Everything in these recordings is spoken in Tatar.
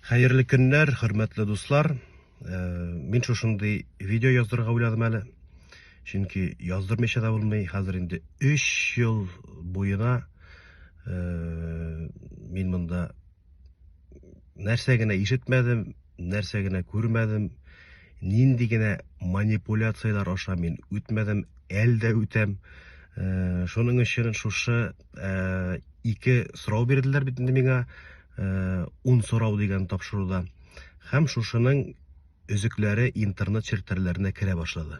Хәерле көннәр, хөрмәтле дуслар. Мин шушындый видео яздырырга уйладым әле. Чөнки яздырмыйча да булмый. Хәзер инде 3 ел буена мин монда нәрсә генә ишетмәдем, нәрсә генә күрмәдем, нинди генә манипуляциялар аша мин үтмәдем, әлдә үтәм. Шуның өчен шушы 2 сорау бирделәр бит инде миңа. 10 сорау дигән тапшыруда. Һәм шушының өзекләре интернет челтәрләренә керә башлады.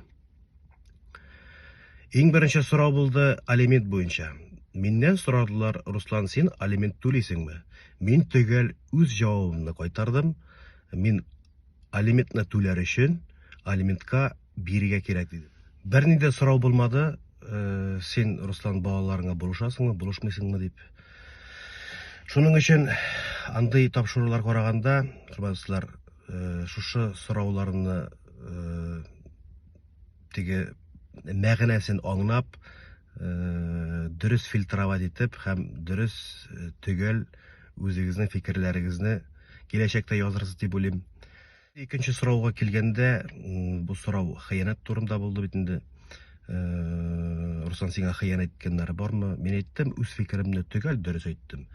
Иң беренче сорау булды алимент буенча. Миннән сорадылар: Руслан, син алимент түлисеңме? Мин төгәл үз җавабымны кайтардым. Мин алиментны түләр өчен алиментка бирергә кирәк дидем. Бернинде сорау булмады. Син, Руслан, балаларыңа булышасыңмы, булышмыйсыңмы дип. Шуның өчен андый тапшырулар караганда, хөрмәтлеләр, шушы сорауларны теге мәгънәсен аңлап, дөрес фильтровать итеп һәм дөрес төгәл үзегезнең фикерләрегезне киләчәктә язырсыз дип уйлыйм. Икенче сорауга килгәндә, бу сорау хыянат турында булды бит инде. Руслан, сиңа хыянат иткәннәр бармы? Мин әйттем, үз фикеремне төгәл дөрес әйттем.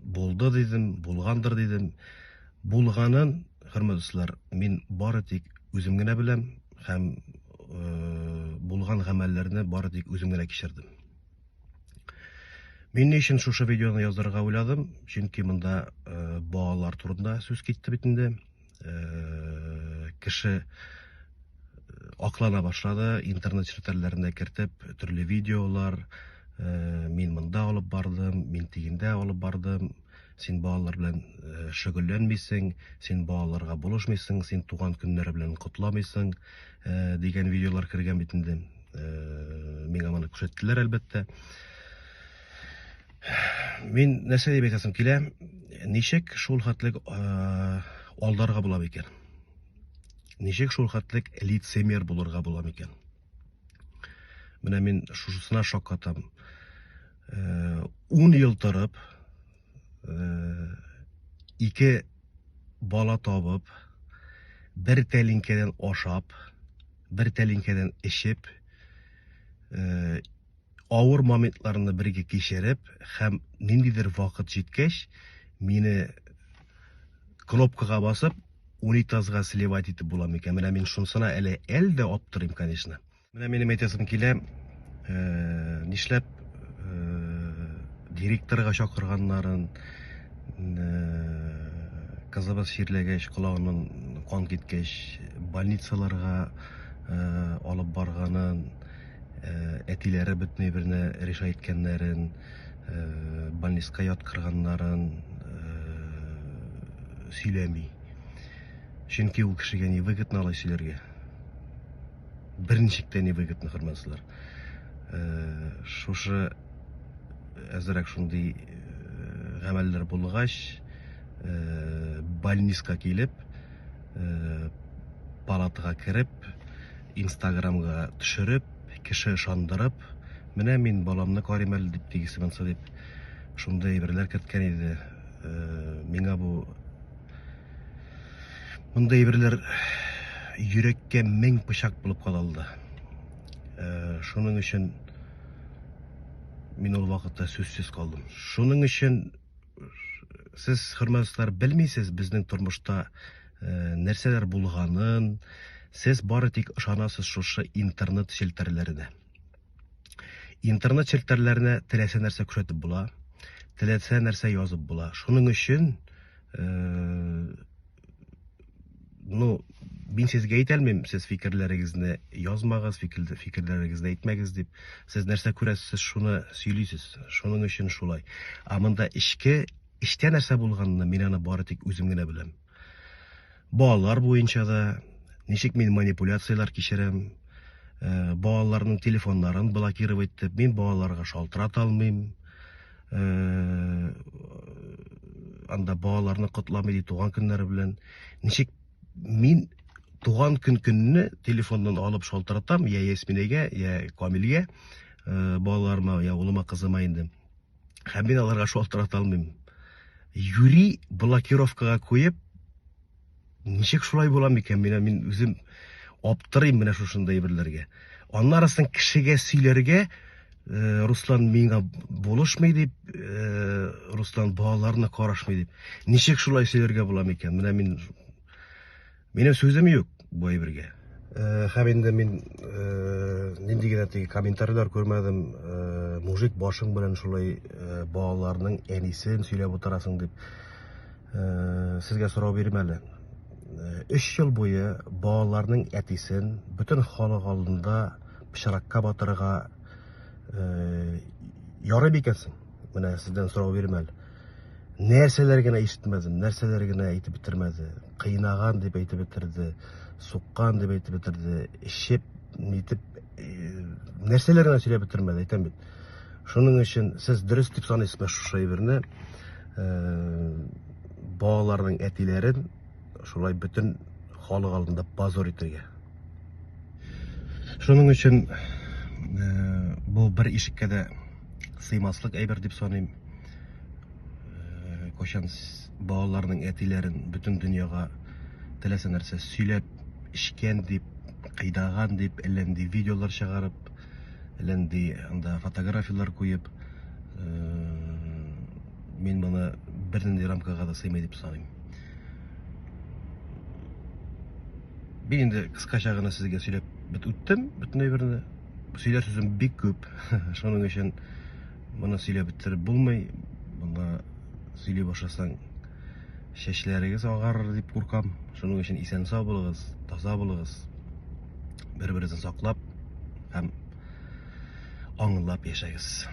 Булды дидем, булгандыр дидем. Булганын, хөрмәтлеләр, мин бары тик үзем генә беләм һәм булган гамәлләрне бары тик үзем генә кичердем. Мин өчен шушы видеоны яздырырга уйладым, чөнки монда балалар турында сүз китте бит инде. Кеше аклана башлады, интернет челтәрләренә кертеп, төрле видеолар, мин монда алып бардым, мин тигендә алып бардым, син балалар белән шөгыльләнмисең, син балаларга булышмыйсың, син туган көннәре белән кутламыйсың дигән видеолар кергән бит инде. Миңа моны күрсәттеләр, әлбәттә. Мин нәрсә дип әйтәсем килә? Ничек шул хәтлек алдарга була микән? Ничек шул хәтлек лицемер булырга була микән? Менә мин шушысына шаккатам. 10 ел торып, 2 бала табып, 1 тәлинкәдән ашап, 1 тәлинкәдән эчеп, авыр моментларны бергә кичереп, һәм ниндидер вакыт җиткәч, мине кнопкага басып, унитазга сливать итеп була микән? Менә мин шунысына әлдә аптырыйм, конечно. Менә минем әйтәсем килә, нишләп директорга чакырганнарын, кызыбыз ширләгәч, колагыннан кан киткәч, больницаларга алып барганын, әтиләре бөтенләй берне решать иткәннәрен, больницка яткырганнарын сөйләми. Чөнки ул кешегә ни выгодно алай сөйләргә. Берничек тә ни выгодно, хөрмәтлеләр. Шушы әзрәк шундый гамәлләр булгач, больниска килеп, палатага кереп, Инстаграмга төшереп, кеше ышандырып, менә мин баламны карыйм әле дип, тигесе монсы дип, шундай әйберләр киткән иде. Миңа бу мондай әйберләр йөрәккә 1000 пычак булып калды. Шуның өчен мин ул вакытта сүзсез калдым. Шуның өчен сез, хөрмәтлеләр, белмисез безнең тормышта нәрсәләр булганын, сез бары тик ышанасыз шушы интернет челтәрләренә. Интернет челтәрләренә теләсә нәрсә күрсәтеп була, теләсә нәрсә язып була. Шуның өчен мин сезгә әйтәлмим, сез фикерләрегезне язмагыз, фикерләрегезне әйтмәгез дип. Сез нәрсә күрәсез, шуны сөйлисез. Шуның өчен шулай. Монда эчтә нәрсә булганны мин аны бары тик үзем генә беләм. Балалар буенча да ничек мин манипуляциялар кичерәм, балаларның телефоннарын блокировать итеп, мин балаларга шалтырата алмыйм. Анда балаларны котламый ди туган көннәре белән. Ничек мин туган көнне телефоннан алып шалтыратам, я Ясминәгә, я Камилгә, балаларыма, я улыма, кызыма инде. Һәм мин аларга шалтырата алмыйм. Юри блокировкага коюп, ничек шулай булам икән? Мин үзем аптырыйм менә шушындай бирләргә. Аннан арысын кешегә сөйләргә, Руслан миңа булышмый дип, Руслан балаларына карашмый дип. Ничек шулай сөйләргә булам икән? Минем сүзем юк бу әйбергә. Һәм инде мин нинди генә теге комментарийлар күрмәдем, мужик башың белән шулай балаларның әнисен сөйләп утырасың дип. Сезгә сорау бирим әле. 3 ел буе балаларның әтисен бөтен халык алдында пычракка батырга ярый икәнсең. Менә сездән сорау бирим әле. Нәрсәләр генә ишетмәдем, нәрсәләр генә әйтеп бетермәде. Кыйнаган дип әйтеп бетерде, суккан дип әйтеп бетерде, ишеп, нитеп, нәрсәләр генә сөйләп бетермәде, әйтәм бит. Шуның өчен сез дөрес дип саныйсызмы шушы әйберне? Балаларның әтиләрен шулай бөтен халык алдында позор итәргә. Шуның өчен бу бер ишеккә дә сыймаслык әйбер дип саныйм. Кайчан балаларның әтиләрен бөтен дөньяга теләсә нәрсә сөйләп, ишкән дип, кыйнаган дип, әлләнди видеолар чыгарып, әлләнди анда фотографиялар куеп, мин моны бернинди рамкага да сыймый дип саныйм. Мин инде кыскача гына сезгә сөйләп үттем, бөтен әйберне. Сөйләр сүзем бик күп. Шуның өчен моны сөйләп бетереп булмый. Монда сөйли башласаң чәчләрегез агарыр дип куркам. Шуның өчен исән сау булыгыз, таза булыгыз. Бер-берегезне саклап һәм аңлап яшәгез.